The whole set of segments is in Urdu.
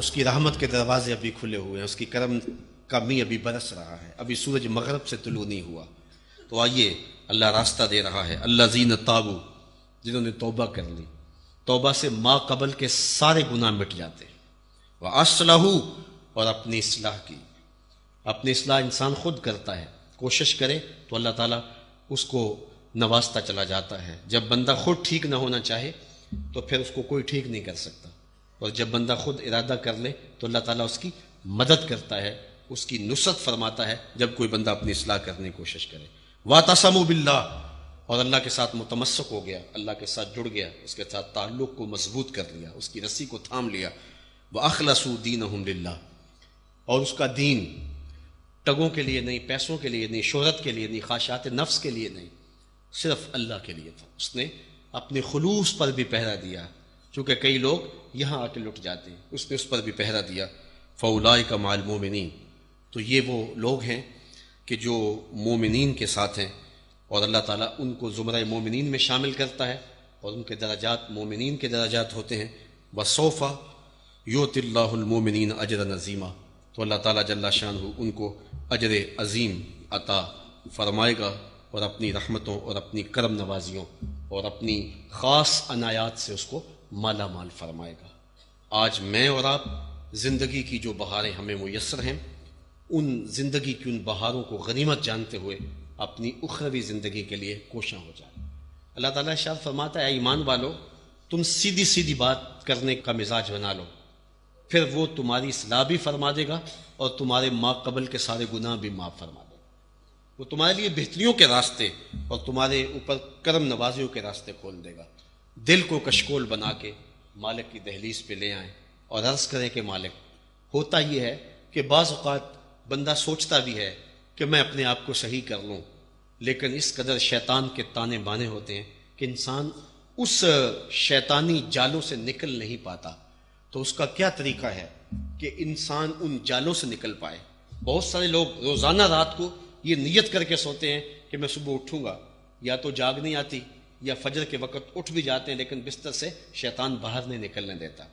اس کی رحمت کے دروازے ابھی کھلے ہوئے ہیں، اس کی کرم کا می ابھی برس رہا ہے، ابھی سورج مغرب سے طلوع نہیں ہوا۔ تو آئیے، اللہ راستہ دے رہا ہے، الذین تابوا، جنہوں نے توبہ کر لی، توبہ سے ما قبل کے سارے گناہ مٹ جاتے ہیں، وَأَصْلَحُوا، اور اپنی اصلاح کی۔ اپنی اصلاح انسان خود کرتا ہے، کوشش کرے تو اللہ تعالیٰ اس کو نوازتا چلا جاتا ہے۔ جب بندہ خود ٹھیک نہ ہونا چاہے تو پھر اس کو کوئی ٹھیک نہیں کر سکتا، اور جب بندہ خود ارادہ کر لے تو اللہ تعالیٰ اس کی مدد کرتا ہے، اس کی نصرت فرماتا ہے جب کوئی بندہ اپنی اصلاح کرنے کی کوشش کرے۔ وَاعْتَصَمُوا بِاللَّهِ، اور اللہ کے ساتھ متمسک ہو گیا، اللہ کے ساتھ جڑ گیا، اس کے ساتھ تعلق کو مضبوط کر لیا، اس کی رسی کو تھام لیا۔ وَأَخْلَصُوا دِينَهُمْ لِلَّهِ، اور اس کا دین ٹگوں کے لیے نہیں، پیسوں کے لیے نہیں، شہرت کے لیے نہیں، خواہشات نفس کے لیے نہیں، صرف اللہ کے لیے تھا۔ اس نے اپنے خلوص پر بھی پہرا دیا، چونکہ کئی لوگ یہاں آ کے لٹ جاتے ہیں، اس نے اس پر بھی پہرا دیا۔ فَأُولَٰئِکَ مَعَ الْمُؤْمِنِينَ، تو یہ وہ لوگ ہیں کہ جو مومنین کے ساتھ ہیں، اور اللہ تعالیٰ ان کو زمرہ مومنین میں شامل کرتا ہے، اور ان کے درجات مومنین کے درجات ہوتے ہیں۔ وَسَوْفَ يُؤْتِ اللَّهُ الْمُؤْمِنِينَ أَجْرًا عَظِيمًا، تو اللہ تعالیٰ جل شانہ ان کو اجر عظیم عطا فرمائے گا، اور اپنی رحمتوں اور اپنی کرم نوازیوں اور اپنی خاص عنایات سے اس کو مالا مال فرمائے گا۔ آج میں اور آپ زندگی کی جو بہاریں ہمیں میسر ہیں، ان زندگی کی ان بہاروں کو غنیمت جانتے ہوئے اپنی اخروی زندگی کے لیے کوشاں ہو جائے۔ اللہ تعالیٰ ارشاد فرماتا ہے، اے ایمان والو، تم سیدھی سیدھی بات کرنے کا مزاج بنا لو، پھر وہ تمہاری اصلاح بھی فرما دے گا اور تمہارے ما قبل کے سارے گناہ بھی معاف فرما دے گا۔ وہ تمہارے لیے بہتریوں کے راستے اور تمہارے اوپر کرم نوازیوں کے راستے کھول دے گا۔ دل کو کشکول بنا کے مالک کی دہلیز پہ لے آئیں اور عرض کریں کہ مالک، ہوتا یہ ہے کہ بعض اوقات بندہ سوچتا بھی ہے کہ میں اپنے آپ کو صحیح کر لوں، لیکن اس قدر شیطان کے تانے بانے ہوتے ہیں کہ انسان اس شیطانی جالوں سے نکل نہیں پاتا۔ تو اس کا کیا طریقہ ہے کہ انسان ان جالوں سے نکل پائے؟ بہت سارے لوگ روزانہ رات کو یہ نیت کر کے سوتے ہیں کہ میں صبح اٹھوں گا، یا تو جاگ نہیں آتی یا فجر کے وقت اٹھ بھی جاتے ہیں، لیکن بستر سے شیطان باہر نہیں نکلنے دیتا،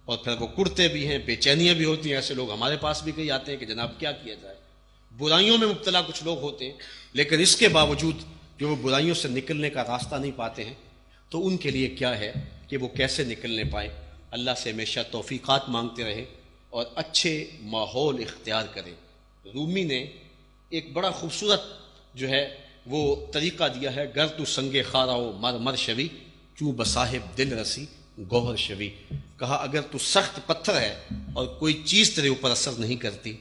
اور پھر وہ کڑتے بھی ہیں، بے چینیاں بھی ہوتی ہیں۔ ایسے لوگ ہمارے پاس بھی کئی آتے ہیں کہ جناب کیا کیا جائے، برائیوں میں مبتلا کچھ لوگ ہوتے ہیں، لیکن اس کے باوجود جو وہ برائیوں سے نکلنے کا راستہ نہیں پاتے ہیں، تو ان کے لیے کیا ہے کہ وہ کیسے نکلنے پائے۔ اللہ سے ہمیشہ توفیقات مانگتے رہے اور اچھے ماحول اختیار کرے۔ رومی نے ایک بڑا خوبصورت جو ہے وہ طریقہ دیا ہے، گر تو سنگ خاراؤ مر مر شوی، چوں بصاحب دل رسی گوہر شوی۔ کہا اگر تو سخت پتھر ہے اور کوئی چیز تیرے اوپر اثر نہیں کرتی،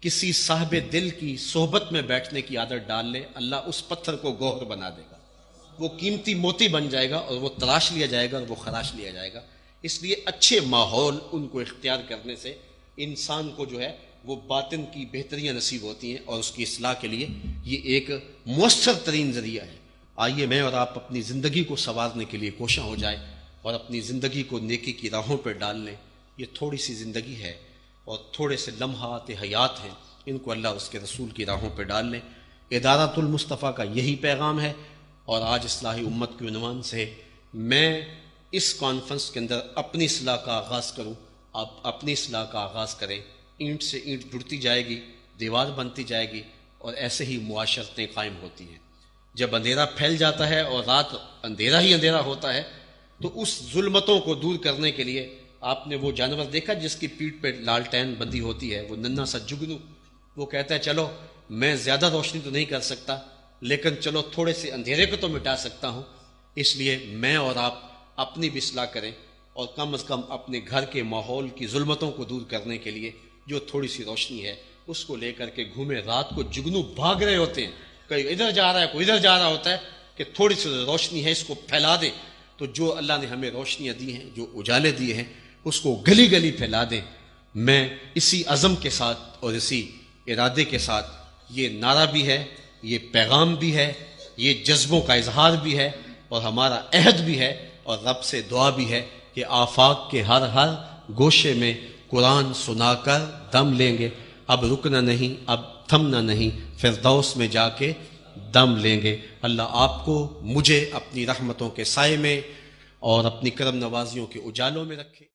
کسی صاحب دل کی صحبت میں بیٹھنے کی عادت ڈال لے، اللہ اس پتھر کو گوہر بنا دے گا، وہ قیمتی موتی بن جائے گا، اور وہ تراش لیا جائے گا اور وہ خراش لیا جائے گا۔ اس لیے اچھے ماحول ان کو اختیار کرنے سے انسان کو جو ہے وہ باطن کی بہتریاں نصیب ہوتی ہیں، اور اس کی اصلاح کے لیے یہ ایک مؤثر ترین ذریعہ ہے۔ آئیے میں اور آپ اپنی زندگی کو سنوارنے کے لیے کوشاں ہو جائیں اور اپنی زندگی کو نیکی کی راہوں پر ڈال لیں۔ یہ تھوڑی سی زندگی ہے اور تھوڑے سے لمحات حیات ہیں، ان کو اللہ اس کے رسول کی راہوں پہ ڈال لیں۔ ادارۃ المصطفیٰ کا یہی پیغام ہے، اور آج اصلاح امت کے عنوان سے میں اس کانفرنس کے اندر اپنی اصلاح کا آغاز کروں، آپ اپنی اصلاح کا آغاز کریں۔ اینٹ سے اینٹ جڑتی جائے گی، دیوار بنتی جائے گی، اور ایسے ہی معاشرتیں قائم ہوتی ہیں۔ جب اندھیرا پھیل جاتا ہے اور رات اندھیرا ہی اندھیرا ہوتا ہے، تو اس ظلمتوں کو دور کرنے کے لیے آپ نے وہ جانور دیکھا جس کی پیٹھ پہ لالٹین بندی ہوتی ہے، وہ ننھا سا جگنو، وہ کہتا ہے چلو میں زیادہ روشنی تو نہیں کر سکتا، لیکن چلو تھوڑے سے اندھیرے کو تو مٹا سکتا ہوں۔ اس لیے میں اور آپ اپنی بھی اصلاح کریں، اور کم از کم اپنے گھر کے ماحول کی ظلمتوں کو دور کرنے کے لیے جو تھوڑی سی روشنی ہے اس کو لے کر کے گھومے۔ رات کو جگنو بھاگ رہے ہوتے ہیں، کوئی ادھر جا رہا ہے کوئی ادھر جا رہا ہوتا ہے، کہ تھوڑی سی روشنی ہے اس کو پھیلا دیں۔ تو جو اللہ نے ہمیں روشنیاں دی ہیں، جو اجالے دیے ہیں، اس کو گلی گلی پھیلا دیں۔ میں اسی عزم کے ساتھ اور اسی ارادے کے ساتھ، یہ نعرہ بھی ہے، یہ پیغام بھی ہے، یہ جذبوں کا اظہار بھی ہے، اور ہمارا عہد بھی ہے، اور رب سے دعا بھی ہے کہ آفاق کے ہر ہر گوشے میں قرآن سنا کر دم لیں گے، اب رکنا نہیں، اب تھمنا نہیں، فردوس میں جا کے دم لیں گے۔ اللہ آپ کو، مجھے اپنی رحمتوں کے سائے میں اور اپنی کرم نوازیوں کے اجالوں میں رکھے۔